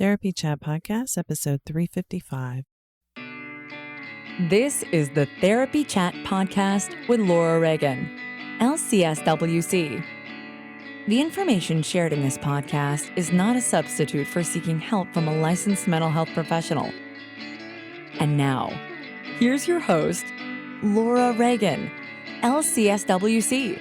Therapy Chat Podcast, episode 355. This is the Therapy Chat Podcast with Laura Reagan, LCSWC. The information shared in this podcast is not a substitute for seeking help from a licensed mental health professional. And now, here's your host, Laura Reagan, LCSWC.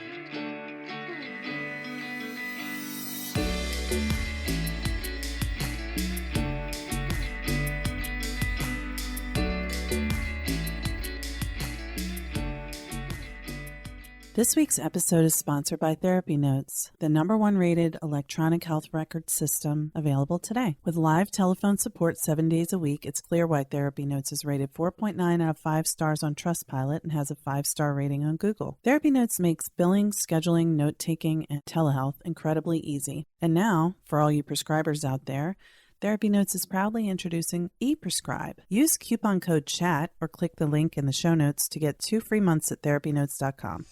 This week's episode is sponsored by TherapyNotes, the #1 rated electronic health record system available today. With live telephone support 7 days a week, it's clear why TherapyNotes is rated 4.9 out of 5 stars on Trustpilot and has a 5-star rating on Google. TherapyNotes makes billing, scheduling, note-taking, and telehealth incredibly easy. And now, for all you prescribers out there, TherapyNotes is proudly introducing ePrescribe. Use coupon code CHAT or click the link in the show notes to get 2 free months at therapynotes.com.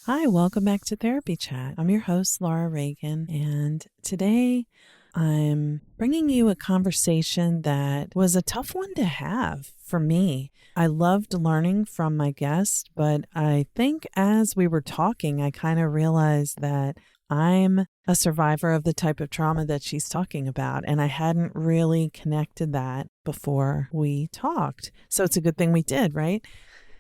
Hi, welcome back to Therapy Chat. I'm your host, Laura Reagan, and today I'm bringing you a conversation that was a tough one to have for me. I loved learning from my guest, but I think as we were talking, I kind of realized that I'm a survivor of the type of trauma that she's talking about, and I hadn't really connected that before we talked. So it's a good thing we did, right?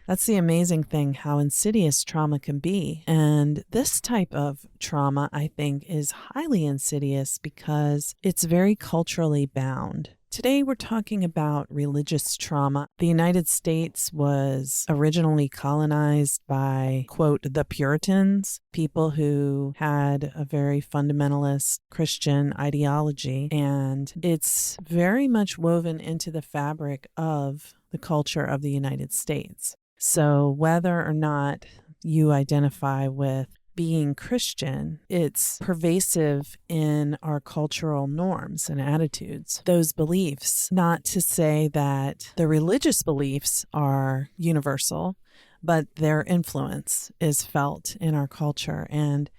That's the amazing thing, how insidious trauma can be. And this type of trauma, I think, is highly insidious because it's very culturally bound. Today, we're talking about religious trauma. The United States was originally colonized by, quote, the Puritans, people who had a very fundamentalist Christian ideology. And it's very much woven into the fabric of the culture of the United States. So whether or not you identify with being Christian, it's pervasive in our cultural norms and attitudes, those beliefs. Not to say that the religious beliefs are universal, but their influence is felt in our culture, and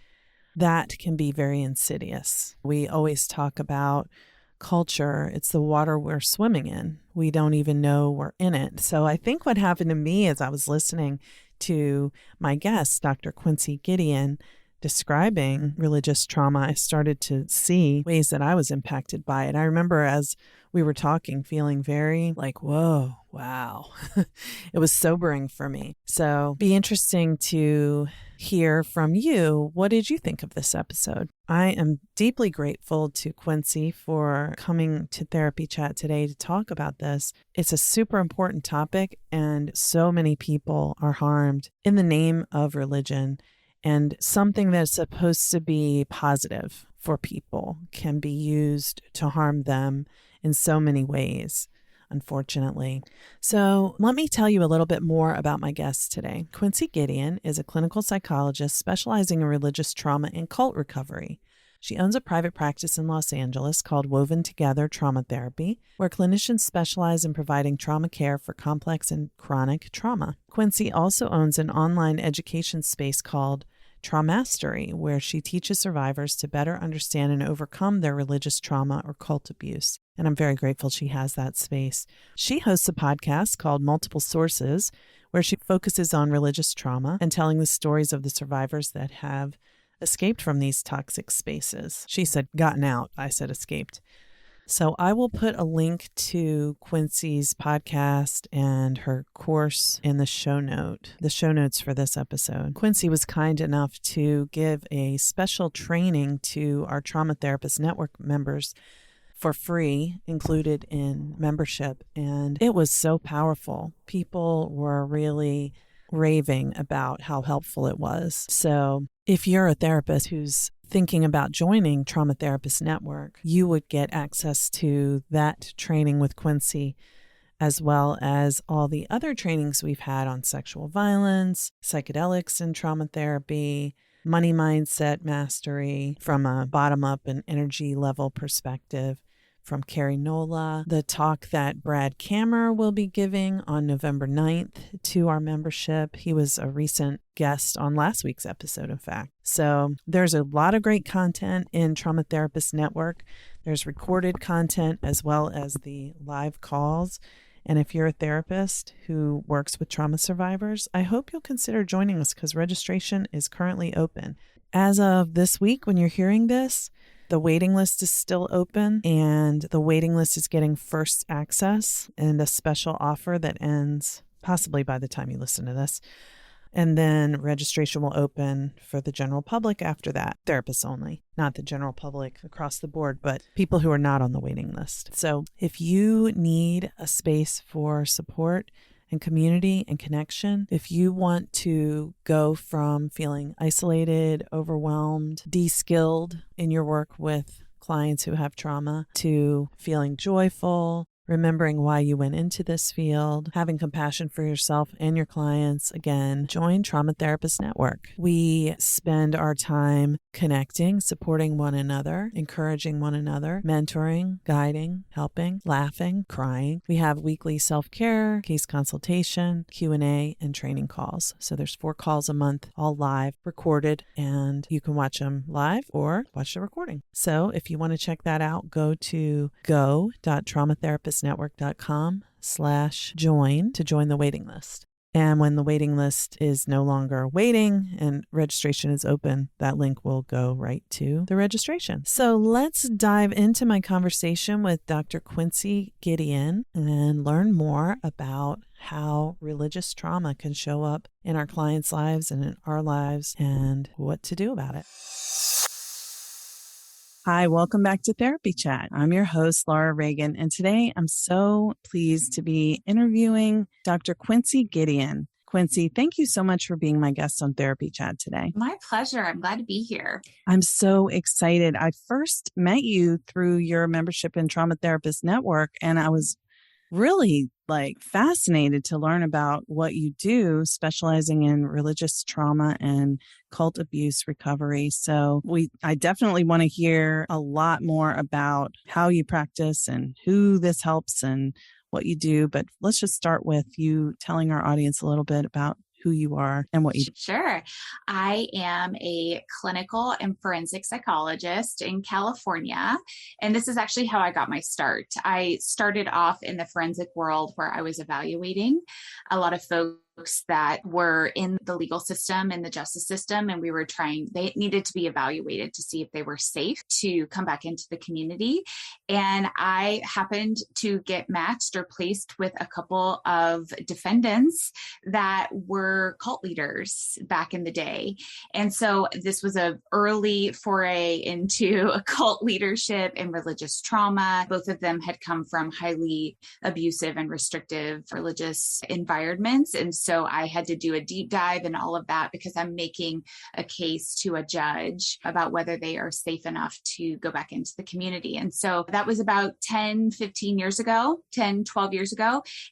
that can be very insidious. We always talk about culture. It's the water we're swimming in. We don't even know we're in it. So I think what happened to me as I was listening to my guest, Dr. Quincee Gideon, describing religious trauma, I started to see ways that I was impacted by it. I remember as we were talking, feeling very like, whoa, wow. It was sobering for me. So be interesting to hear from you. What did you think of this episode? I am deeply grateful to Quincee for coming to Therapy Chat today to talk about this. It's a super important topic, and so many people are harmed in the name of religion, and something that's supposed to be positive for people can be used to harm them in so many ways, unfortunately. So let me tell you a little bit more about my guest today. Quincee Gideon is a clinical psychologist specializing in religious trauma and cult recovery. She owns a private practice in Los Angeles called Woven Together Trauma Therapy, where clinicians specialize in providing trauma care for complex and chronic trauma. Quincee also owns an online education space called Traumastery, where she teaches survivors to better understand and overcome their religious trauma or cult abuse. And I'm very grateful she has that space. She hosts a podcast called Multiple Sources, where she focuses on religious trauma and telling the stories of the survivors that have escaped from these toxic spaces. She said gotten out. I said escaped. So I will put a link to Quincee's podcast and her course in the show notes for this episode. Quincee was kind enough to give a special training to our Trauma Therapist Network members for free, included in membership. And it was so powerful. People were really raving about how helpful it was. So if you're a therapist who's thinking about joining Trauma Therapist Network, you would get access to that training with Quincee, as well as all the other trainings we've had on sexual violence, psychedelics and trauma therapy, money mindset mastery from a bottom-up and energy level perspective, from Carrie Nola, the talk that Brad Kammer will be giving on November 9th to our membership. He was a recent guest on last week's episode, in fact. So there's a lot of great content in Trauma Therapist Network. There's recorded content as well as the live calls. And if you're a therapist who works with trauma survivors, I hope you'll consider joining us because registration is currently open. As of this week, when you're hearing this, the waiting list is still open, and the waiting list is getting first access and a special offer that ends possibly by the time you listen to this. And then registration will open for the general public after that, therapists only, not the general public across the board, but people who are not on the waiting list. So if you need a space for support and community and connection, if you want to go from feeling isolated, overwhelmed, de-skilled in your work with clients who have trauma to feeling joyful, remembering why you went into this field, having compassion for yourself and your clients, again, join Trauma Therapist Network. We spend our time connecting, supporting one another, encouraging one another, mentoring, guiding, helping, laughing, crying. We have weekly self-care, case consultation, Q&A, and training calls. So there's 4 calls a month, all live, recorded, and you can watch them live or watch the recording. So if you want to check that out, go to go.traumatherapistnetwork.com/join to join the waiting list. And when the waiting list is no longer waiting and registration is open, that link will go right to the registration. So let's dive into my conversation with Dr. Quincee Gideon and learn more about how religious trauma can show up in our clients' lives and in our lives and what to do about it. Hi, welcome back to Therapy Chat. I'm your host, Laura Reagan, and today I'm so pleased to be interviewing Dr. Quincee Gideon. Quincee, thank you so much for being my guest on Therapy Chat today. My pleasure. I'm glad to be here. I'm so excited. I first met you through your membership in Trauma Therapist Network, and I was really fascinated to learn about what you do, specializing in religious trauma and cult abuse recovery. So I definitely want to hear a lot more about how you practice and who this helps and what you do. But let's just start with you telling our audience a little bit about who you are and what you do. Sure. I am a clinical and forensic psychologist in California. And this is actually how I got my start. I started off in the forensic world where I was evaluating a lot of folks that were in the legal system and the justice system. And they needed to be evaluated to see if they were safe to come back into the community. And I happened to get matched or placed with a couple of defendants that were cult leaders back in the day. And so this was an early foray into cult leadership and religious trauma. Both of them had come from highly abusive and restrictive religious environments. And so I had to do a deep dive in all of that because I'm making a case to a judge about whether they are safe enough to go back into the community. And so that was about 10, 12 years ago.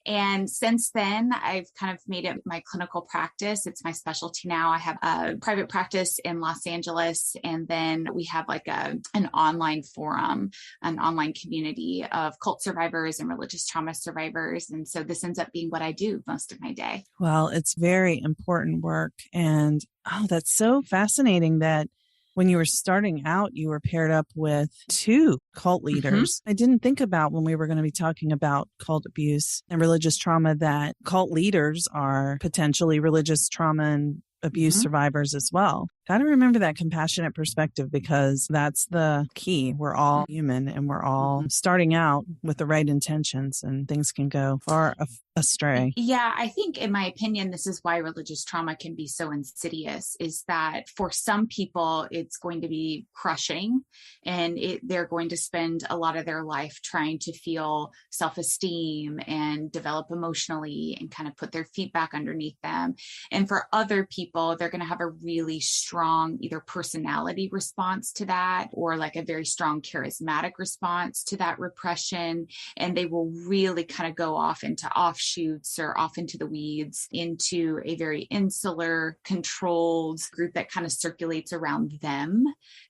And since then, I've kind of made it my clinical practice. It's my specialty now. I have a private practice in Los Angeles, and then we have an online forum, an online community of cult survivors and religious trauma survivors. And so this ends up being what I do most of my day. Well, it's very important work. And that's so fascinating that when you were starting out, you were paired up with 2 cult leaders. I didn't think about when we were going to be talking about cult abuse and religious trauma that cult leaders are potentially religious trauma and abuse survivors as well. Got to remember that compassionate perspective because that's the key. We're all human and we're all starting out with the right intentions, and things can go far astray. Yeah, I think in my opinion, this is why religious trauma can be so insidious, is that for some people, it's going to be crushing and they're going to spend a lot of their life trying to feel self-esteem and develop emotionally and kind of put their feet back underneath them. And for other people, they're going to have a really strong strong either personality response to that, or like a very strong charismatic response to that repression. And they will really kind of go off into offshoots or off into the weeds, into a very insular, controlled group that kind of circulates around them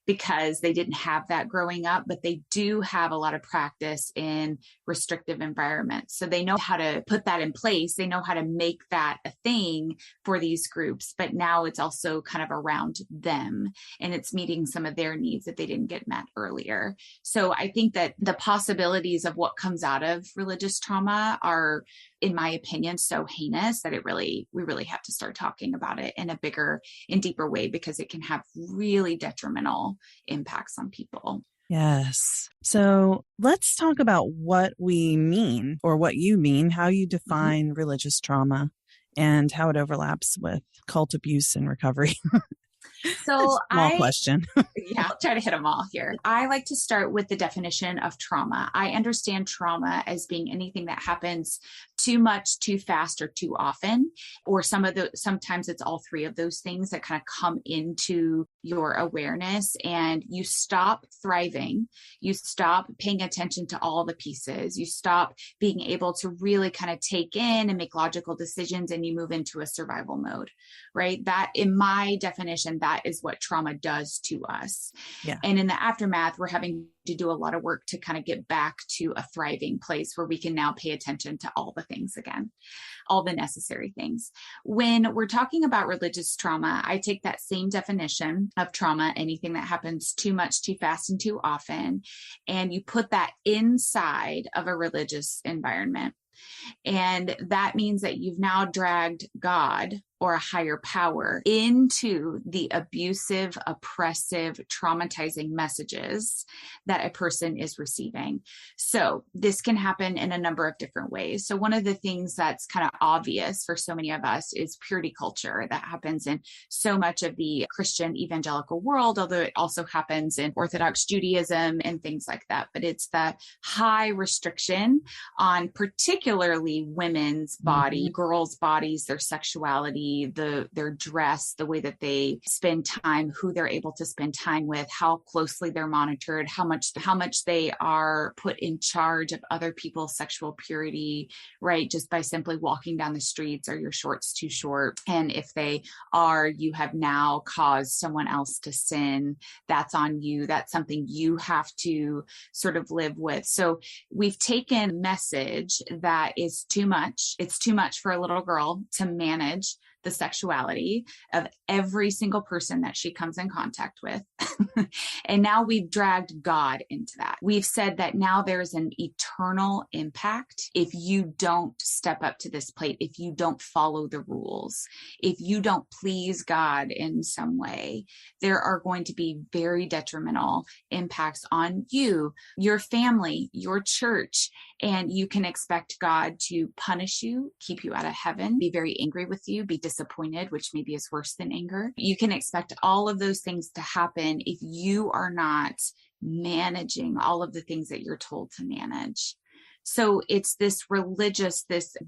because they didn't have that growing up, but they do have a lot of practice in restrictive environments. So they know how to put that in place. They know how to make that a thing for these groups, but now it's also kind of around them and it's meeting some of their needs that they didn't get met earlier. So I think that the possibilities of what comes out of religious trauma are, in my opinion, so heinous that we really have to start talking about it in a bigger and deeper way, because it can have really detrimental impacts on people. Yes. So let's talk about what we mean, or what you mean, how you define religious trauma and how it overlaps with cult abuse and recovery. So Small question. I'll try to hit them all here. I like to start with the definition of trauma. I understand trauma as being anything that happens too much, too fast, or too often, or sometimes it's all three of those things that kind of come into your awareness and you stop thriving. You stop paying attention to all the pieces. You stop being able to really kind of take in and make logical decisions, and you move into a survival mode, right? That, in my definition, that is what trauma does to us. Yeah. And in the aftermath, we're having to do a lot of work to kind of get back to a thriving place where we can now pay attention to all the things again, all the necessary things. When we're talking about religious trauma, I take that same definition of trauma, anything that happens too much, too fast, and too often, and you put that inside of a religious environment. And that means that you've now dragged God or a higher power into the abusive, oppressive, traumatizing messages that a person is receiving. So this can happen in a number of different ways. So one of the things that's kind of obvious for so many of us is purity culture that happens in so much of the Christian evangelical world, although it also happens in Orthodox Judaism and things like that. But it's the high restriction on particularly women's body, girls' bodies, their sexuality, their dress, the way that they spend time, who they're able to spend time with, how closely they're monitored, how much they are put in charge of other people's sexual purity, right? Just by simply walking down the streets. Are your shorts too short? And if they are, you have now caused someone else to sin. That's on you. That's something you have to sort of live with. So we've taken a message that is too much. It's too much for a little girl to manage the sexuality of every single person that she comes in contact with. And now we've dragged God into that. We've said that now there's an eternal impact if you don't step up to this plate, if you don't follow the rules, if you don't please God in some way. There are going to be very detrimental impacts on you, your family, your church, and you can expect God to punish you, keep you out of heaven, be very angry with you, be disappointed, which maybe is worse than anger. You can expect all of those things to happen if you are not managing all of the things that you're told to manage. So it's this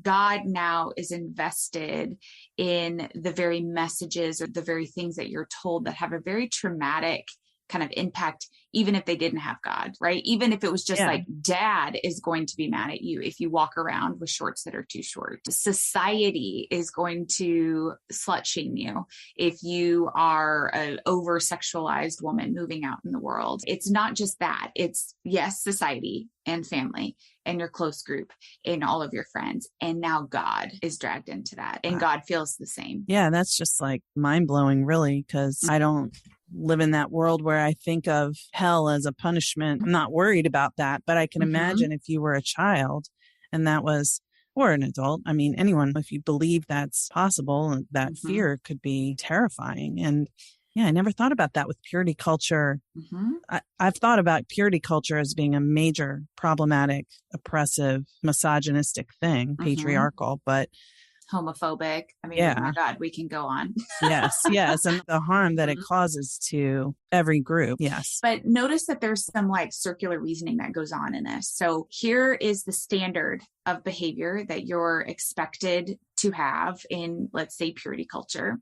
God now is invested in the very messages or the very things that you're told that have a very traumatic kind of impact, even if they didn't have God, right? Even if it was just like dad is going to be mad at you if you walk around with shorts that are too short. Society is going to slut shame you if you are an over-sexualized woman moving out in the world. It's not just that. It's, yes, society and family and your close group and all of your friends. And now God is dragged into that. And God feels the same. Yeah, that's just like mind-blowing, really, because I don't live in that world where I think of hell as a punishment. I'm not worried about that, but I can imagine if you were a child and that was, or an adult, I mean, anyone, if you believe that's possible, that fear could be terrifying. And yeah, I never thought about that with purity culture. I've thought about purity culture as being a major problematic, oppressive, misogynistic thing, patriarchal, but homophobic. I mean, oh my God, we can go on. Yes. And the harm that it causes to every group. Yes. But notice that there's some like circular reasoning that goes on in this. So here is the standard of behavior that you're expected to have in, let's say, purity culture.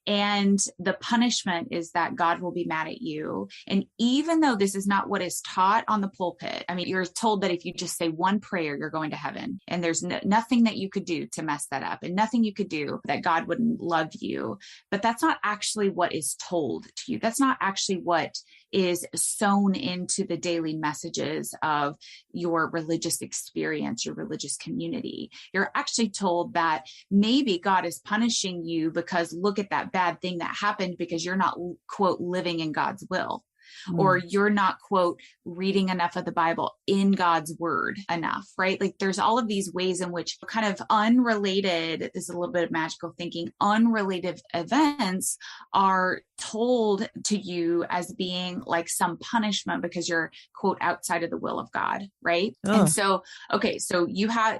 And the punishment is that God will be mad at you. And even though this is not what is taught on the pulpit, I mean, you're told that if you just say one prayer, you're going to heaven. And there's nothing that you could do to mess that up, and nothing you could do that God wouldn't love you. But that's not actually what is told to you. That's not actually what is sewn into the daily messages of your religious experience, your religious community. You're actually told that maybe God is punishing you because look at that bad thing that happened because you're not, quote, living in God's will. Or you're not, quote, reading enough of the Bible in God's word enough, right? Like there's all of these ways in which kind of unrelated, this is a little bit of magical thinking, unrelated events are told to you as being like some punishment because you're, quote, outside of the will of God, right? And so, okay, so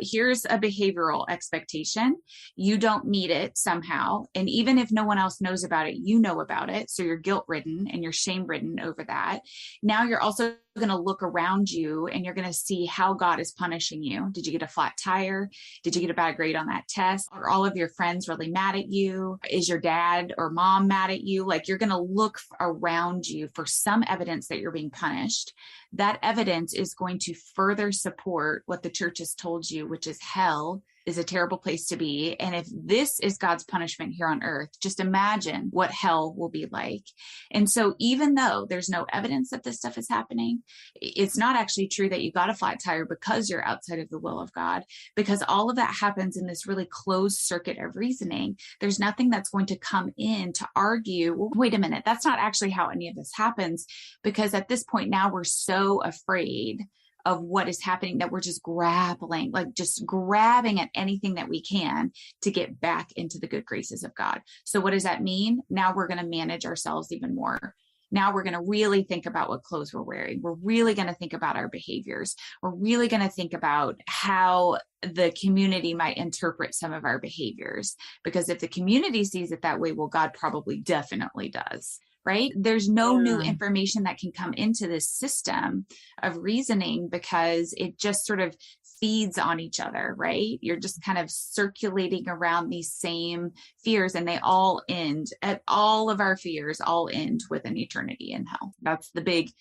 here's a behavioral expectation. You don't meet it somehow. And even if no one else knows about it, you know about it. So you're guilt-ridden and you're shame-ridden over that. Now you're also going to look around you and you're going to see how God is punishing you. Did you get a flat tire? Did you get a bad grade on that test? Are all of your friends really mad at you? Is your dad or mom mad at you? Like you're going to look around you for some evidence that you're being punished. That evidence is going to further support what the church has told you, which is hell is a terrible place to be. And if this is God's punishment here on earth, just imagine what hell will be like. And so even though there's no evidence that this stuff is happening, it's not actually true that you got a flat tire because you're outside of the will of God, because all of that happens in this really closed circuit of reasoning. There's nothing that's going to come in to argue, well, wait a minute, that's not actually how any of this happens, because at this point now we're so afraid of what is happening that we're just grappling, like just grabbing at anything that we can to get back into the good graces of God. So what does that mean? Now we're going to manage ourselves even more. Now we're going to really think about what clothes we're wearing. We're really going to think about our behaviors. We're really going to think about how the community might interpret some of our behaviors. Because if the community sees it that way, well, God probably definitely does. Right? There's no new information that can come into this system of reasoning because it just sort of feeds on each other, right? You're just kind of circulating around these same fears, and they all end at all of our fears all end with an eternity in hell. That's the big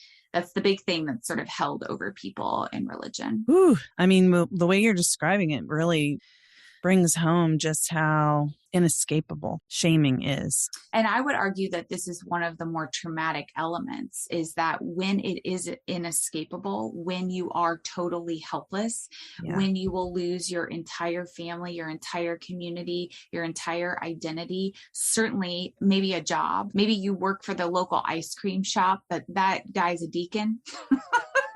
thing that's sort of held over people in religion. Ooh, I mean, the way you're describing it really brings home just how inescapable shaming is. And I would argue that this is one of the more traumatic elements, is that when it is inescapable, when you are totally helpless, when you will lose your entire family, your entire community, your entire identity, certainly maybe a job, maybe you work for the local ice cream shop, but that guy's a deacon.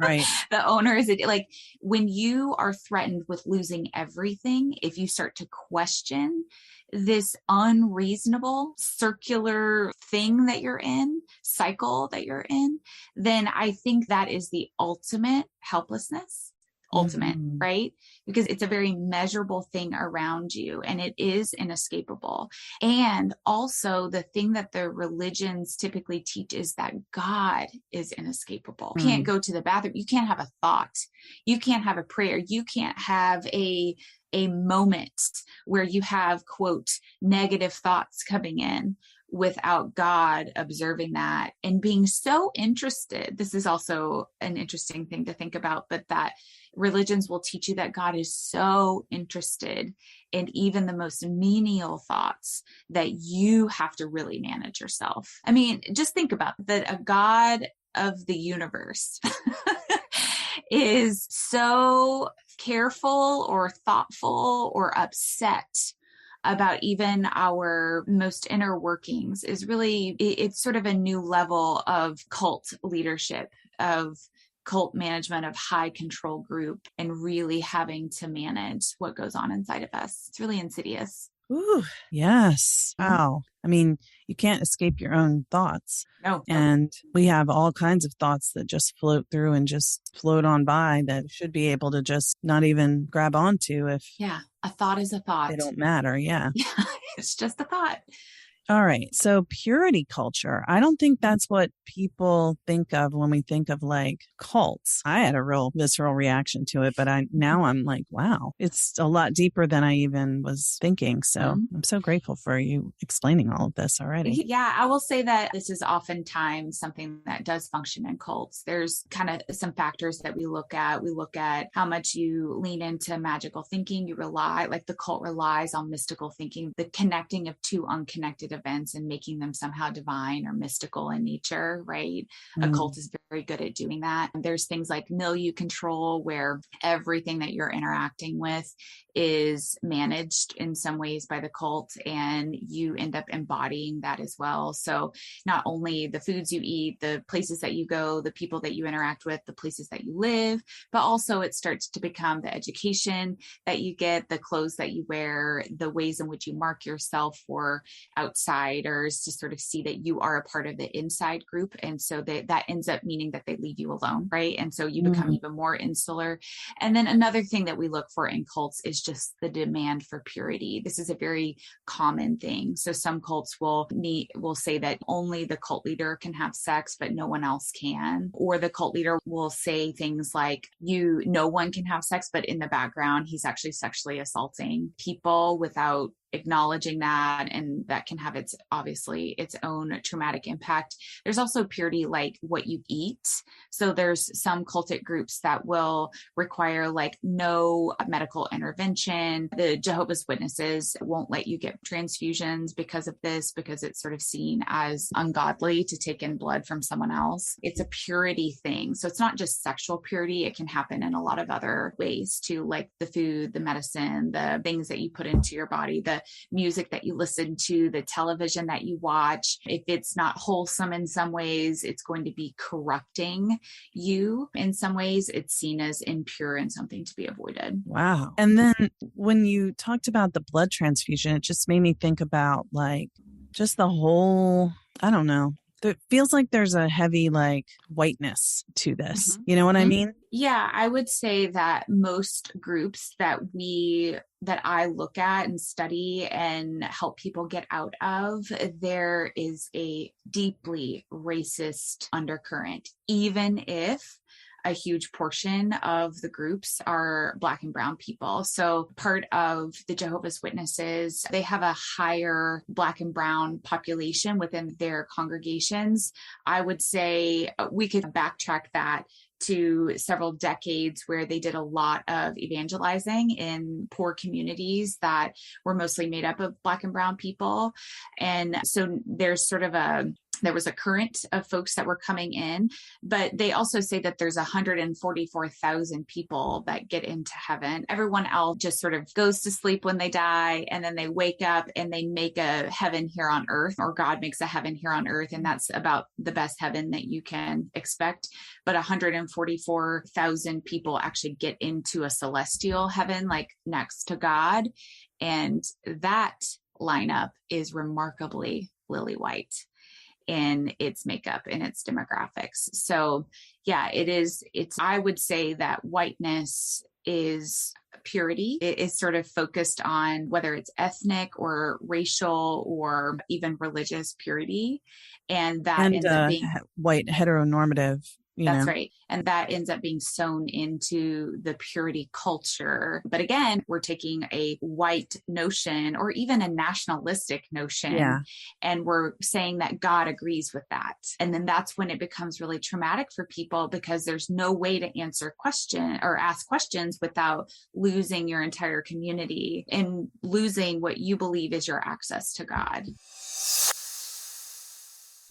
Right. The owner is like, when you are threatened with losing everything, if you start to question this unreasonable circular thing that you're in, cycle that you're in, then I think that is the ultimate helplessness. Ultimate, right? Because it's a very measurable thing around you and it is inescapable. And also the thing that the religions typically teach is that God is inescapable. You can't go to the bathroom. You can't have a thought. You can't have a prayer. You can't have a moment where you have, quote, negative thoughts coming in without God observing that and being so interested. This is also an interesting thing to think about, but that religions will teach you that God is so interested in even the most menial thoughts that you have to really manage yourself. I mean, just think about that. A God of the universe is so careful or thoughtful or upset about even our most inner workings is really, it's sort of a new level of cult leadership, of cult management, of high control group, and really having to manage what goes on inside of us. It's really insidious. Ooh, yes. Wow. I mean, you can't escape your own thoughts. No. And we have all kinds of thoughts that just float through and just float on by that should be able to just not even grab onto if a thought is a thought. they don't matter. Yeah. It's just a thought. All right. So purity culture. I don't think that's what people think of when we think of like cults. I had a real visceral reaction to it, but now I'm like, wow, it's a lot deeper than I even was thinking. So I'm so grateful for you explaining all of this already. Yeah, I will say that this is oftentimes something that does function in cults. There's kind of some factors that we look at. We look at how much you lean into magical thinking. You rely, like the cult relies on mystical thinking, the connecting of two unconnected events and making them somehow divine or mystical in nature, right? A cult is very good at doing that. And there's things like milieu control, where everything that you're interacting with is managed in some ways by the cult, and you end up embodying that as well. So not only the foods you eat, the places that you go, the people that you interact with, the places that you live, but also it starts to become the education that you get, the clothes that you wear, the ways in which you mark yourself for outsiders to sort of see that you are a part of the inside group. And so that ends up meaning that they leave you alone, right? And so you become even more insular. And then another thing that we look for in cults is just the demand for purity. This is a very common thing. So some cults will say that only the cult leader can have sex, but no one else can. Or the cult leader will say things like, no one can have sex, but in the background, he's actually sexually assaulting people without acknowledging that, and that can have its own traumatic impact. There's also purity like what you eat. So there's some cultic groups that will require like no medical intervention. The Jehovah's Witnesses won't let you get transfusions because of this, because it's sort of seen as ungodly to take in blood from someone else. It's a purity thing. So it's not just sexual purity. It can happen in a lot of other ways too, like the food, the medicine, the things that you put into your body, the music that you listen to, the television that you watch. If it's not wholesome in some ways, it's going to be corrupting you. In some ways, it's seen as impure and something to be avoided. Wow. And then when you talked about the blood transfusion, it just made me think about like just the whole, I don't know. It feels like there's a heavy like whiteness to this. You know what I mean? Yeah, I would say that most groups that I look at and study and help people get out of, there is a deeply racist undercurrent, even if a huge portion of the groups are Black and brown people. So part of the Jehovah's Witnesses, they have a higher Black and brown population within their congregations. I would say we could backtrack that to several decades where they did a lot of evangelizing in poor communities that were mostly made up of Black and brown people. And so there was a current of folks that were coming in, but they also say that there's 144,000 people that get into heaven. Everyone else just sort of goes to sleep when they die, and then they wake up and they make a heaven here on earth, or God makes a heaven here on earth. And that's about the best heaven that you can expect. But 144,000 people actually get into a celestial heaven, like next to God. And that lineup is remarkably lily white in its makeup and its demographics. So yeah, I would say that whiteness is purity. It is sort of focused on whether it's ethnic or racial or even religious purity. And that ends up being white heteronormative. That's right. And that ends up being sewn into the purity culture. But again, we're taking a white notion or even a nationalistic notion, and we're saying that God agrees with that. And then that's when it becomes really traumatic for people, because there's no way to answer ask questions without losing your entire community and losing what you believe is your access to God.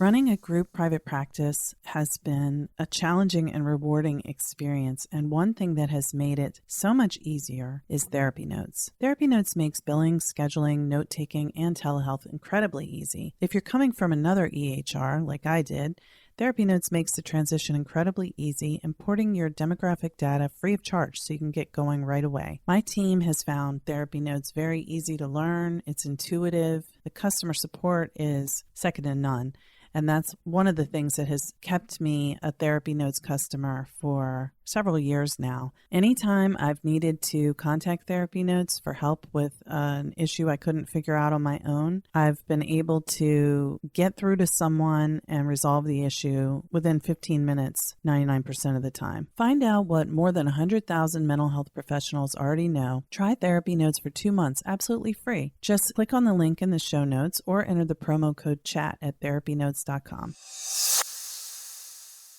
Running a group private practice has been a challenging and rewarding experience, and one thing that has made it so much easier is TherapyNotes. TherapyNotes makes billing, scheduling, note-taking, and telehealth incredibly easy. If you're coming from another EHR, like I did, TherapyNotes makes the transition incredibly easy, importing your demographic data free of charge so you can get going right away. My team has found TherapyNotes very easy to learn. It's intuitive. The customer support is second to none. And that's one of the things that has kept me a TherapyNotes customer for several years now. Anytime I've needed to contact TherapyNotes for help with an issue I couldn't figure out on my own, I've been able to get through to someone and resolve the issue within 15 minutes, 99% of the time. Find out what more than 100,000 mental health professionals already know. Try TherapyNotes for 2 months absolutely free. Just click on the link in the show notes or enter the promo code CHAT at therapynotes.com.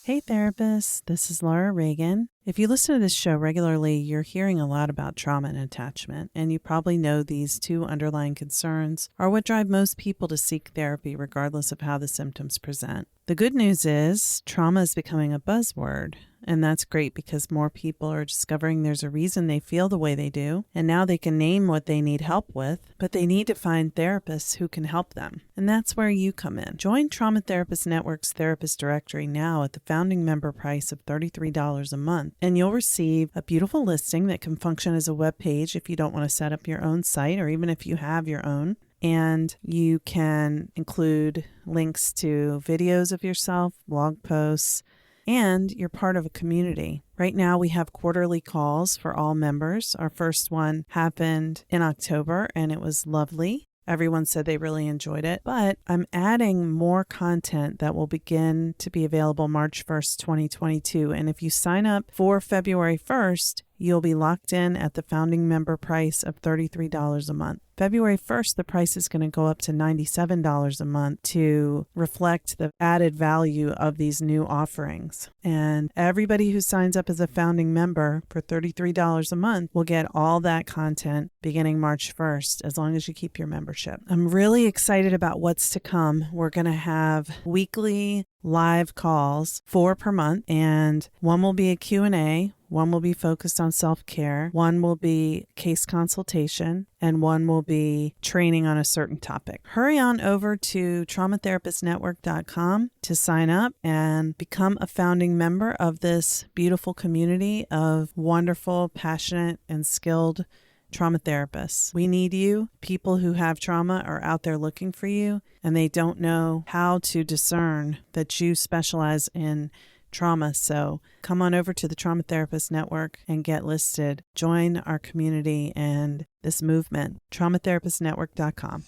Hey therapists, this is Laura Reagan. If you listen to this show regularly, you're hearing a lot about trauma and attachment, and you probably know these two underlying concerns are what drive most people to seek therapy regardless of how the symptoms present. The good news is trauma is becoming a buzzword, and that's great because more people are discovering there's a reason they feel the way they do, and now they can name what they need help with, but they need to find therapists who can help them. And that's where you come in. Join Trauma Therapist Network's therapist directory now at the founding member price of $33 a month, and you'll receive a beautiful listing that can function as a web page if you don't want to set up your own site, or even if you have your own. And you can include links to videos of yourself, blog posts, and you're part of a community. Right now, we have quarterly calls for all members. Our first one happened in October, and it was lovely. Everyone said they really enjoyed it, but I'm adding more content that will begin to be available March 1st, 2022. And if you sign up for February 1st, you'll be locked in at the founding member price of $33 a month. February 1st, the price is going to go up to $97 a month to reflect the added value of these new offerings. And everybody who signs up as a founding member for $33 a month will get all that content beginning March 1st, as long as you keep your membership. I'm really excited about what's to come. We're going to have weekly live calls, 4 per month, and one will be a Q&A. One will be focused on self-care, one will be case consultation, and one will be training on a certain topic. Hurry on over to traumatherapistnetwork.com to sign up and become a founding member of this beautiful community of wonderful, passionate, and skilled trauma therapists. We need you. People who have trauma are out there looking for you, and they don't know how to discern that you specialize in trauma. So come on over to the Trauma Therapist Network and get listed. Join our community and this movement. traumatherapistnetwork.com.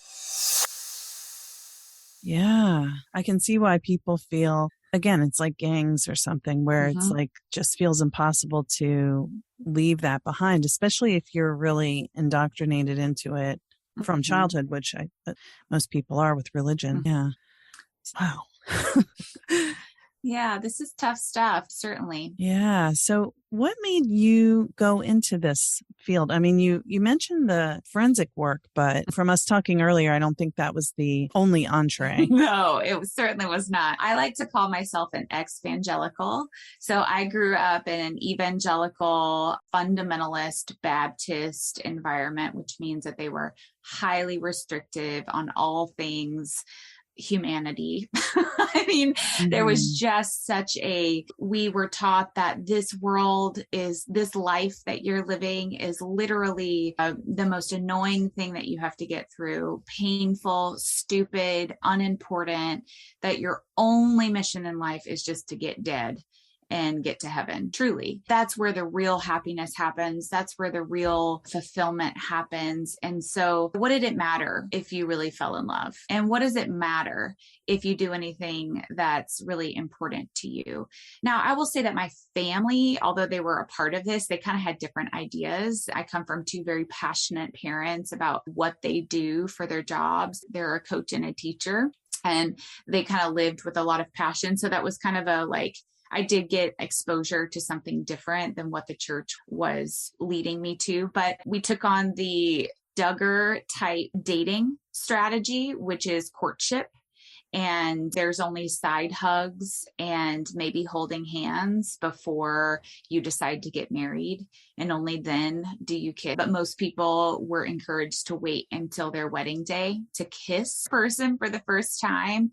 Yeah, I can see why people feel, again, it's like gangs or something where it's like just feels impossible to leave that behind, especially if you're really indoctrinated into it from childhood, which most people are with religion. Yeah. Wow. Yeah, this is tough stuff, certainly. Yeah. So what made you go into this field? I mean, you mentioned the forensic work, but from us talking earlier, I don't think that was the only entree. No, certainly was not. I like to call myself an ex-evangelical. So I grew up in an evangelical, fundamentalist Baptist environment, which means that they were highly restrictive on all things humanity. I mean, there was just we were taught that this life that you're living is literally the most annoying thing that you have to get through, painful, stupid, unimportant, that your only mission in life is just to get dead and get to heaven. Truly, that's where the real happiness happens. That's where the real fulfillment happens. And so what did it matter if you really fell in love? And what does it matter if you do anything that's really important to you? Now, I will say that my family, although they were a part of this, they kind of had different ideas. I come from two very passionate parents about what they do for their jobs. They're a coach and a teacher, and they kind of lived with a lot of passion. So that was kind of I did get exposure to something different than what the church was leading me to, but we took on the Duggar type dating strategy, which is courtship. And there's only side hugs and maybe holding hands before you decide to get married. And only then do you kiss. But most people were encouraged to wait until their wedding day to kiss a person for the first time.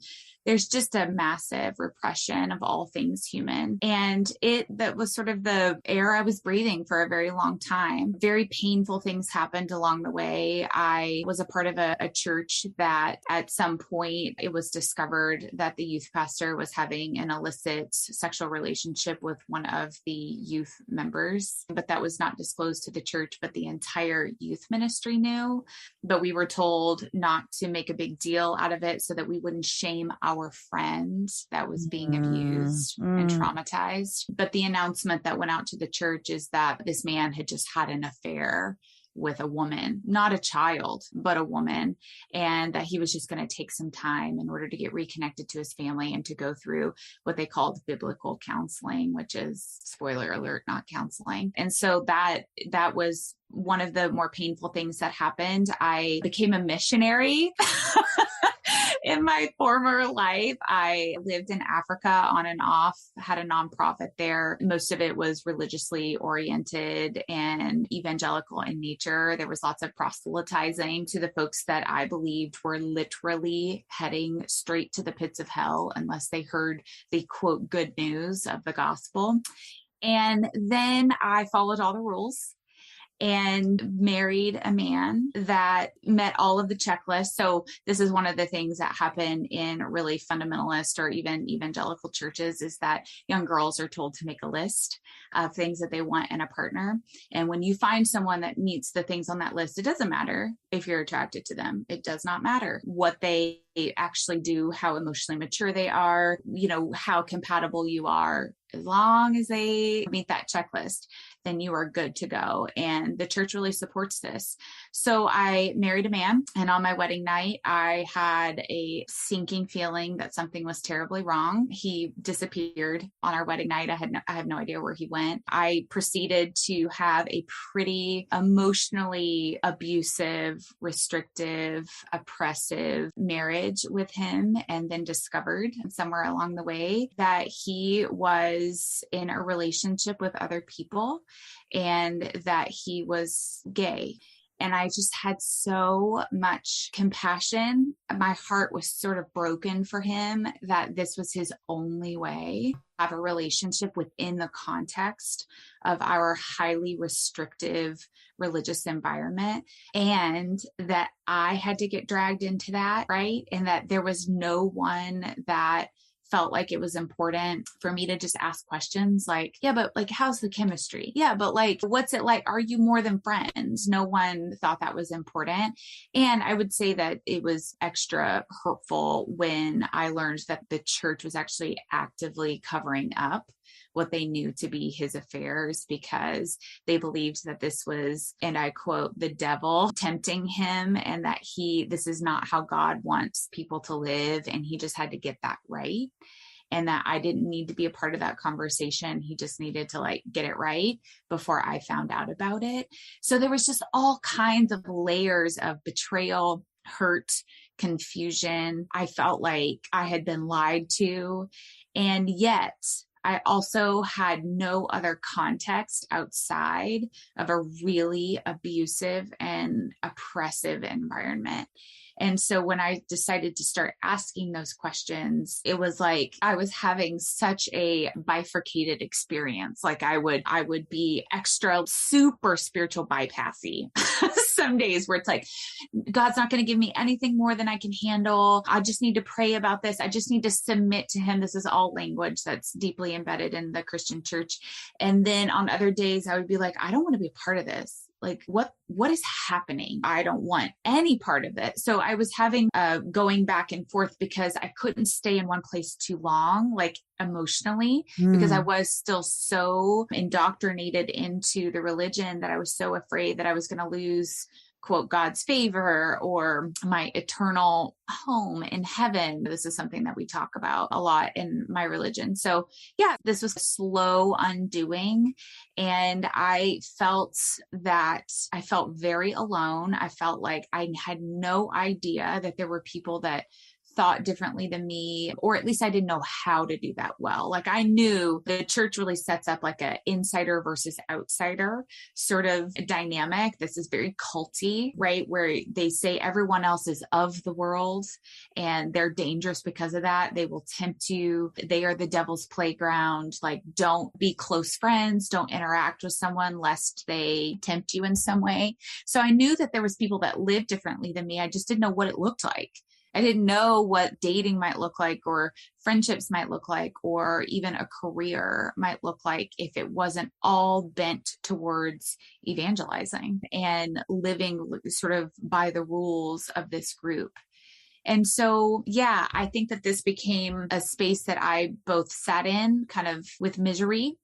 there's just a massive repression of all things human. And that was sort of the air I was breathing for a very long time. Very painful things happened along the way. I was a part of a church that at some point it was discovered that the youth pastor was having an illicit sexual relationship with one of the youth members, but that was not disclosed to the church, but the entire youth ministry knew. But we were told not to make a big deal out of it so that we wouldn't shame our friend that was being abused and traumatized. But the announcement that went out to the church is that this man had just had an affair with a woman, not a child, but a woman, and that he was just going to take some time in order to get reconnected to his family and to go through what they called biblical counseling, which is, spoiler alert, not counseling. And so that was one of the more painful things that happened. I became a missionary. In my former life, I lived in Africa on and off, had a nonprofit there. Most of it was religiously oriented and evangelical in nature. There was lots of proselytizing to the folks that I believed were literally heading straight to the pits of hell unless they heard the quote good news of the gospel. And then I followed all the rules and married a man that met all of the checklists. So this is one of the things that happen in really fundamentalist or even evangelical churches, is that young girls are told to make a list of things that they want in a partner. And when you find someone that meets the things on that list, it doesn't matter if you're attracted to them. It does not matter what they actually do, how emotionally mature they are, how compatible you are. As long as they meet that checklist, then you are good to go. And the church really supports this. So I married a man, and on my wedding night, I had a sinking feeling that something was terribly wrong. He disappeared on our wedding night. I have no idea where he went. I proceeded to have a pretty emotionally abusive, restrictive, oppressive marriage with him, and then discovered somewhere along the way that he was in a relationship with other people and that he was gay. And I just had so much compassion. My heart was sort of broken for him that this was his only way to have a relationship within the context of our highly restrictive religious environment, and that I had to get dragged into that, right? And that there was no one that felt like it was important for me to just ask questions like, yeah, but like, how's the chemistry? Yeah, but like, what's it like? Are you more than friends? No one thought that was important. And I would say that it was extra hurtful when I learned that the church was actually actively covering up what they knew to be his affairs, because they believed that this was, and I quote, the devil tempting him, and that this is not how God wants people to live. And he just had to get that right. And that I didn't need to be a part of that conversation. He just needed to get it right before I found out about it. So there was just all kinds of layers of betrayal, hurt, confusion. I felt like I had been lied to. And yet I also had no other context outside of a really abusive and oppressive environment. And so when I decided to start asking those questions, it was like I was having such a bifurcated experience. Like I would be extra super spiritual bypassy some days where it's like, God's not going to give me anything more than I can handle. I just need to pray about this. I just need to submit to him. This is all language that's deeply embedded in the Christian church. And then on other days, I would be like, I don't want to be a part of this. Like, what is happening? I don't want any part of it. So I was having going back and forth because I couldn't stay in one place too long, like emotionally, because I was still so indoctrinated into the religion that I was so afraid that I was going to lose, quote, God's favor or my eternal home in heaven. This is something that we talk about a lot in my religion. So yeah, this was a slow undoing. And I felt very alone. I felt like I had no idea that there were people that thought differently than me, or at least I didn't know how to do that well. Like I knew the church really sets up like an insider versus outsider sort of dynamic. This is very culty, right? Where they say everyone else is of the world and they're dangerous because of that. They will tempt you. They are the devil's playground. Like, don't be close friends. Don't interact with someone lest they tempt you in some way. So I knew that there was people that lived differently than me. I just didn't know what it looked like. I didn't know what dating might look like, or friendships might look like, or even a career might look like if it wasn't all bent towards evangelizing and living sort of by the rules of this group. And so, yeah, I think that this became a space that I both sat in kind of with misery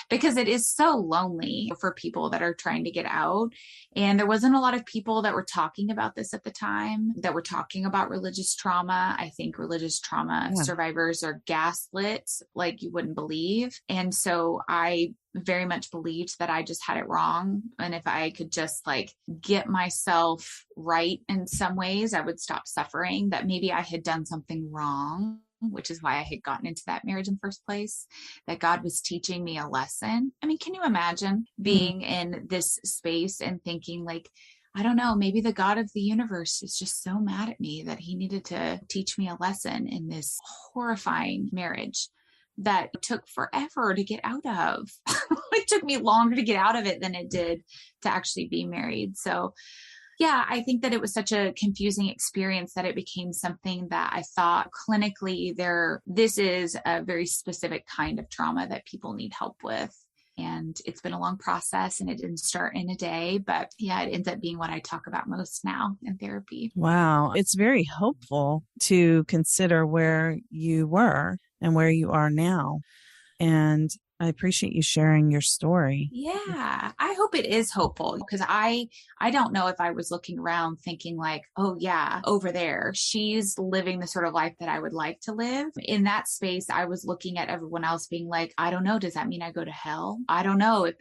because it is so lonely for people that are trying to get out. And there wasn't a lot of people that were talking about this at the time, that were talking about religious trauma. I think religious trauma survivors are gaslit like you wouldn't believe. And so I very much believed that I just had it wrong. And if I could just like get myself right in some ways, I would stop suffering, that maybe I had done something wrong, which is why I had gotten into that marriage in the first place, that God was teaching me a lesson. I mean, can you imagine being in this space and thinking like, I don't know, maybe the God of the universe is just so mad at me that he needed to teach me a lesson in this horrifying marriage that took forever to get out of. It took me longer to get out of it than it did to actually be married. So yeah, I think that it was such a confusing experience that it became something that I thought clinically this is a very specific kind of trauma that people need help with. And it's been a long process and it didn't start in a day, but yeah, it ends up being what I talk about most now in therapy. Wow. It's very hopeful to consider where you were and where you are now. And I appreciate you sharing your story. Yeah, I hope it is hopeful because I don't know if I was looking around thinking like, oh yeah, over there, she's living the sort of life that I would like to live. In that space, I was looking at everyone else being like, I don't know, does that mean I go to hell? I don't know if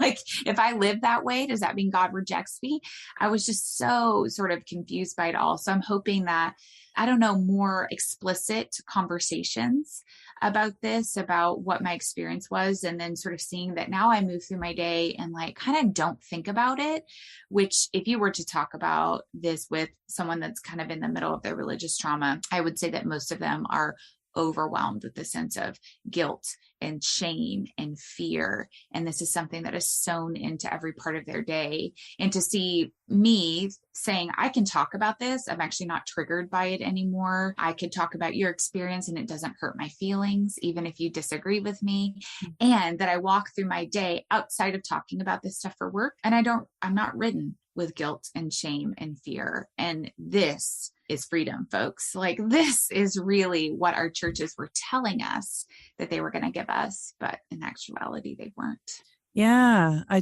like if I live that way, does that mean God rejects me? I was just so sort of confused by it all. So I'm hoping that, I don't know, more explicit conversations about this, about what my experience was, and then sort of seeing that now I move through my day and like kind of don't think about it, which if you were to talk about this with someone that's kind of in the middle of their religious trauma, I would say that most of them are overwhelmed with the sense of guilt and shame and fear. And this is something that is sewn into every part of their day. And to see me saying, I can talk about this, I'm actually not triggered by it anymore. I could talk about your experience and it doesn't hurt my feelings, even if you disagree with me. And that I walk through my day outside of talking about this stuff for work. And I'm not ridden with guilt and shame and fear. And this is freedom, folks. Like this is really what our churches were telling us that they were going to give us, but in actuality, they weren't. Yeah, I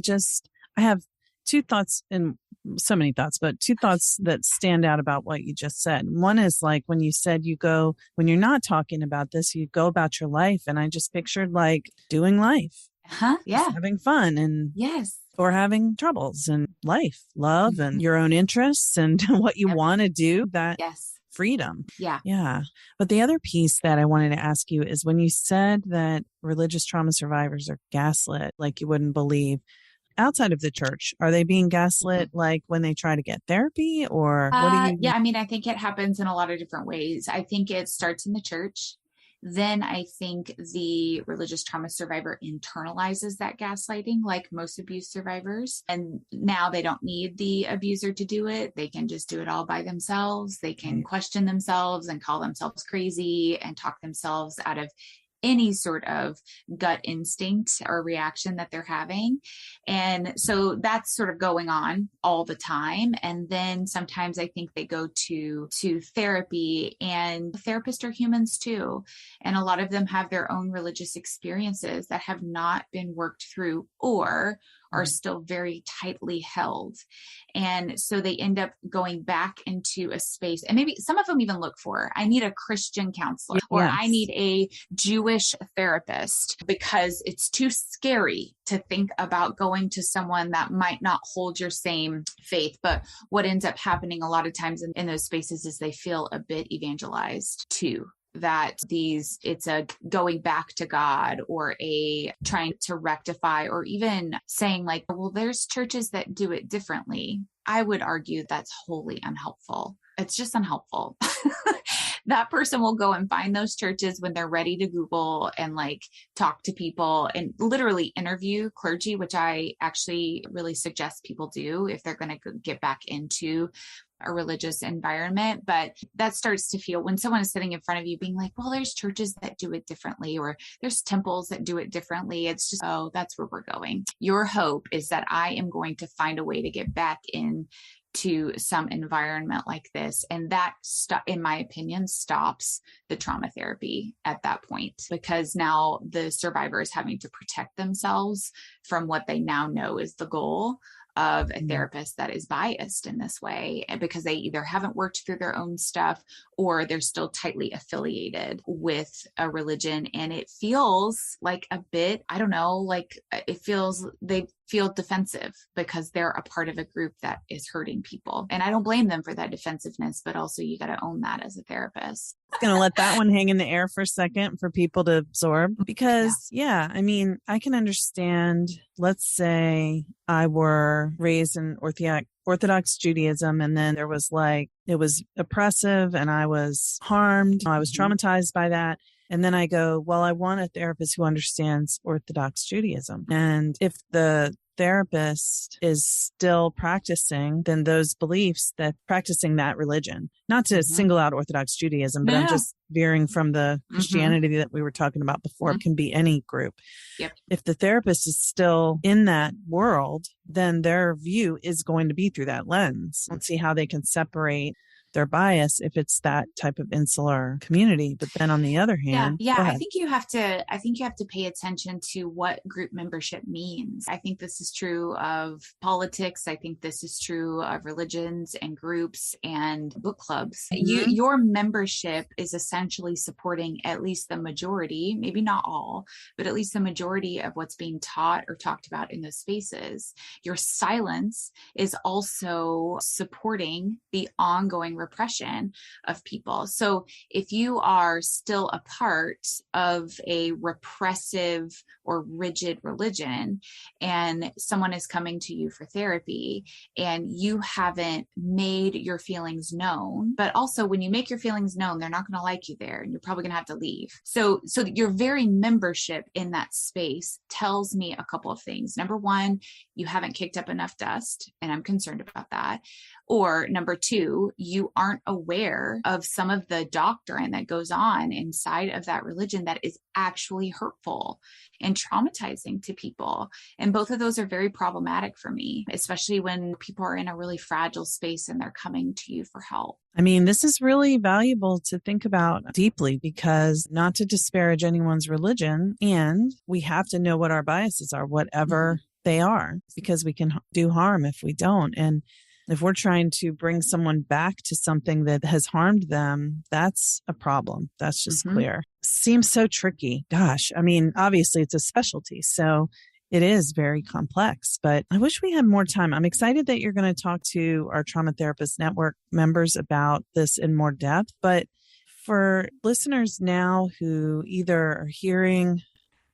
have two thoughts, and so many thoughts, but two thoughts that stand out about what you just said. One is like when you said when you're not talking about this, you go about your life. And I just pictured like doing life. Yeah. Just having fun and yes. Or having troubles in life, love and your own interests and what you want to do, that freedom. Yeah. Yeah. But the other piece that I wanted to ask you is when you said that religious trauma survivors are gaslit, like you wouldn't believe, outside of the church, are they being gaslit like when they try to get therapy, or what do you? Yeah, I mean, I think it happens in a lot of different ways. I think it starts in the church. Then I think the religious trauma survivor internalizes that gaslighting, like most abuse survivors. And now they don't need the abuser to do it. They can just do it all by themselves. They can question themselves and call themselves crazy and talk themselves out of any sort of gut instinct or reaction that they're having. And so that's sort of going on all the time. And then sometimes I think they go to therapy, and therapists are humans too. And a lot of them have their own religious experiences that have not been worked through or are Right. still very tightly held. And so they end up going back into a space, and maybe some of them even look for, I need a Christian counselor, or I Yes. need a Jewish therapist, because it's too scary to think about going to someone that might not hold your same faith. But what ends up happening a lot of times in those spaces is they feel a bit evangelized too, that it's a going back to God, or a trying to rectify, or even saying like, well, there's churches that do it differently. I would argue that's wholly unhelpful. It's just unhelpful. That person will go and find those churches when they're ready to Google and like talk to people and literally interview clergy, which I actually really suggest people do if they're going to get back into a religious environment. But that starts to feel, when someone is sitting in front of you being like, well, there's churches that do it differently, or there's temples that do it differently. It's just, oh, that's where we're going. Your hope is that I am going to find a way to get back in to some environment like this. And that, in my opinion, stops the trauma therapy at that point, because now the survivor is having to protect themselves from what they now know is the goal of a therapist that is biased in this way, because they either haven't worked through their own stuff, or they're still tightly affiliated with a religion. And it feels like a bit, I don't know, like they feel defensive because they're a part of a group that is hurting people. And I don't blame them for that defensiveness, but also you got to own that as a therapist. Going to let that one hang in the air for a second for people to absorb, because I mean, I can understand, let's say I were raised in Orthodox Judaism, and then there was like, it was oppressive and I was harmed. I was traumatized by that. And then I go, well, I want a therapist who understands Orthodox Judaism. And if the therapist is still practicing, then those beliefs, that practicing that religion, not to single out Orthodox Judaism, but I'm just veering from the Christianity that we were talking about before. It can be any group. Yep. If the therapist is still in that world, then their view is going to be through that lens. I don't see how they can separate their bias if it's that type of insular community. But then on the other hand, I think you have to pay attention to what group membership means. I think this is true of politics. I think this is true of religions and groups and book clubs. Your membership is essentially supporting at least the majority, maybe not all, but at least the majority of what's being taught or talked about in those spaces. Your silence is also supporting the ongoing repression of people. So if you are still a part of a repressive or rigid religion, and someone is coming to you for therapy and you haven't made your feelings known, but also when you make your feelings known, they're not going to like you there and you're probably going to have to leave. So your very membership in that space tells me a couple of things. Number one, you haven't kicked up enough dust, and I'm concerned about that. Or number two, you aren't aware of some of the doctrine that goes on inside of that religion that is actually hurtful and traumatizing to people. And both of those are very problematic for me, especially when people are in a really fragile space and they're coming to you for help. I mean, this is really valuable to think about deeply, because not to disparage anyone's religion, and we have to know what our biases are, whatever they are, because we can do harm if we don't. And if we're trying to bring someone back to something that has harmed them, that's a problem. That's just clear. Seems so tricky. Gosh, I mean, obviously it's a specialty, so it is very complex, but I wish we had more time. I'm excited that you're going to talk to our Trauma Therapist Network members about this in more depth. But for listeners now who either are hearing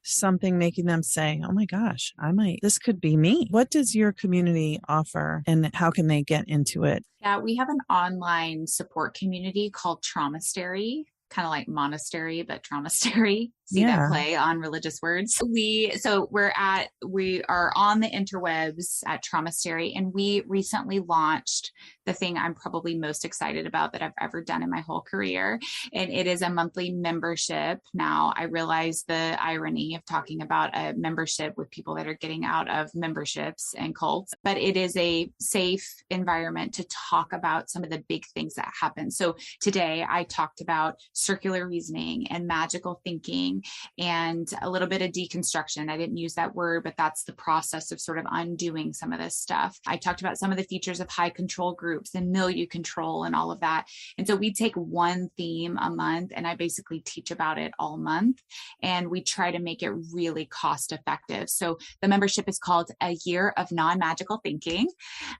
something making them say, oh my gosh, this could be me. What does your community offer, and how can they get into it? Yeah, we have an online support community called Traumastery, kind of like monastery, but Traumastery. See that play on religious words. We are on the interwebs at Traumastery, and we recently launched the thing I'm probably most excited about that I've ever done in my whole career. And it is a monthly membership. Now, I realize the irony of talking about a membership with people that are getting out of memberships and cults, but it is a safe environment to talk about some of the big things that happen. So today I talked about circular reasoning and magical thinking and a little bit of deconstruction. I didn't use that word, but that's the process of sort of undoing some of this stuff. I talked about some of the features of high control groups and milieu control and all of that. And so we take one theme a month and I basically teach about it all month. And we try to make it really cost effective. So the membership is called A Year of Non-Magical Thinking,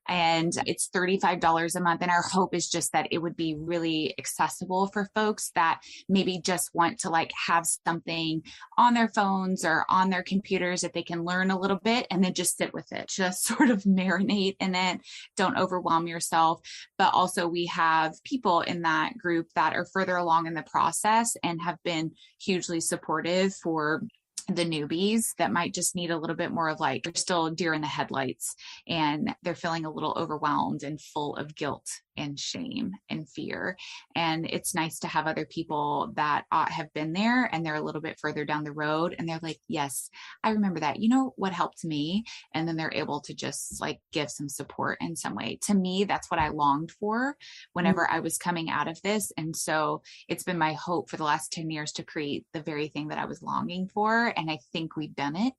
and it's $35 a month. And our hope is just that it would be really accessible for folks that maybe just want to like have something on their phones or on their computers that they can learn a little bit and then just sit with it, just sort of marinate in it. Don't overwhelm yourself. But also we have people in that group that are further along in the process and have been hugely supportive for the newbies that might just need a little bit more of like, they're still deer in the headlights and they're feeling a little overwhelmed and full of guilt and shame and fear. And it's nice to have other people that have been there and they're a little bit further down the road and they're like, yes, I remember that. You know what helped me? And then they're able to just like give some support in some way. To me, that's what I longed for whenever I was coming out of this. And so it's been my hope for the last 10 years to create the very thing that I was longing for. And I think we've done it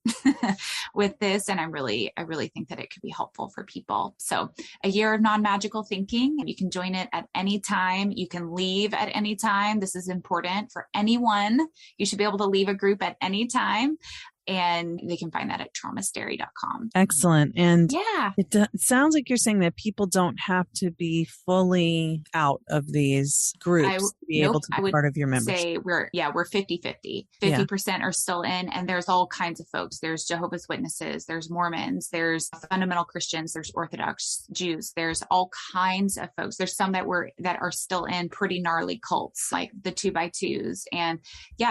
with this. And I really think that it could be helpful for people. So A Year of Non-Magical Thinking. You can join it at any time. You can leave at any time. This is important for anyone. You should be able to leave a group at any time. And they can find that at traumastery.com. Excellent. And yeah, it sounds like you're saying that people don't have to be fully out of these groups to be able to be part of your membership. Say we're 50-50. 50% are still in, and there's all kinds of folks. There's Jehovah's Witnesses, there's Mormons, there's fundamental Christians, there's Orthodox Jews, there's all kinds of folks. There's some that are still in pretty gnarly cults, like the 2x2s. And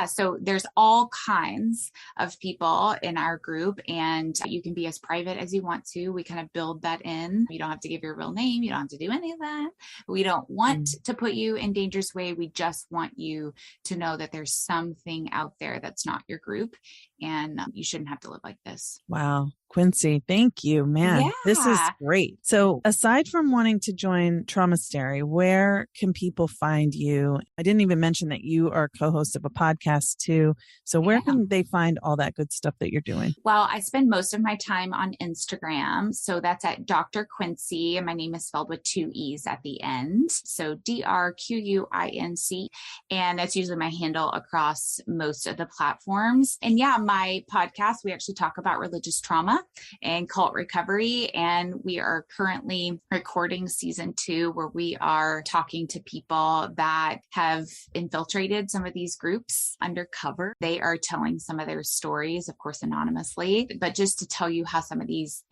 so there's all kinds of people in our group, and you can be as private as you want to. We kind of build that in. You don't have to give your real name. You don't have to do any of that. We don't want to put you in dangerous way. We just want you to know that there's something out there that's not your group, and you shouldn't have to live like this. Wow. Quincee, thank you, man. This is great. So aside from wanting to join Traumastery, where can people find you? I didn't even mention that you are co-host of a podcast too. So where can they find all that good stuff that you're doing? Well, I spend most of my time on Instagram. So that's at Dr. Quincee. And my name is spelled with 2 E's at the end. So DrQuinc. And that's usually my handle across most of the platforms. And my podcast, we actually talk about religious trauma and cult recovery. And we are currently recording season 2, where we are talking to people that have infiltrated some of these groups undercover. They are telling some of their stories, of course, anonymously, but just to tell you how some of these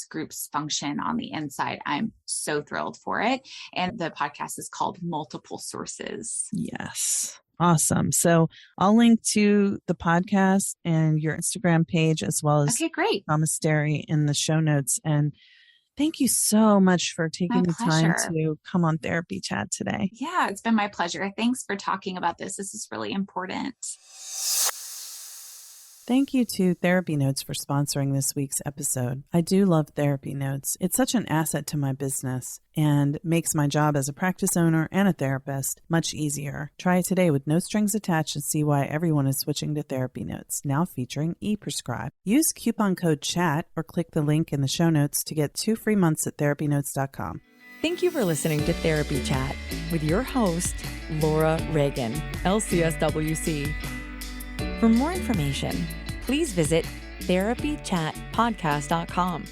groups function on the inside. I'm so thrilled for it. And the podcast is called Multiple Sources. Yes. Awesome. So I'll link to the podcast and your Instagram page as well as Traumastery in the show notes. And thank you so much for taking the time to come on Therapy Chat today. Yeah, it's been my pleasure. Thanks for talking about this. This is really important. Thank you to TherapyNotes for sponsoring this week's episode. I do love TherapyNotes. It's such an asset to my business and makes my job as a practice owner and a therapist much easier. Try it today with no strings attached and see why everyone is switching to TherapyNotes, now featuring ePrescribe. Use coupon code CHAT or click the link in the show notes to get 2 free months at therapynotes.com. Thank you for listening to Therapy Chat with your host, Laura Reagan, LCSWC. For more information, please visit therapychatpodcast.com.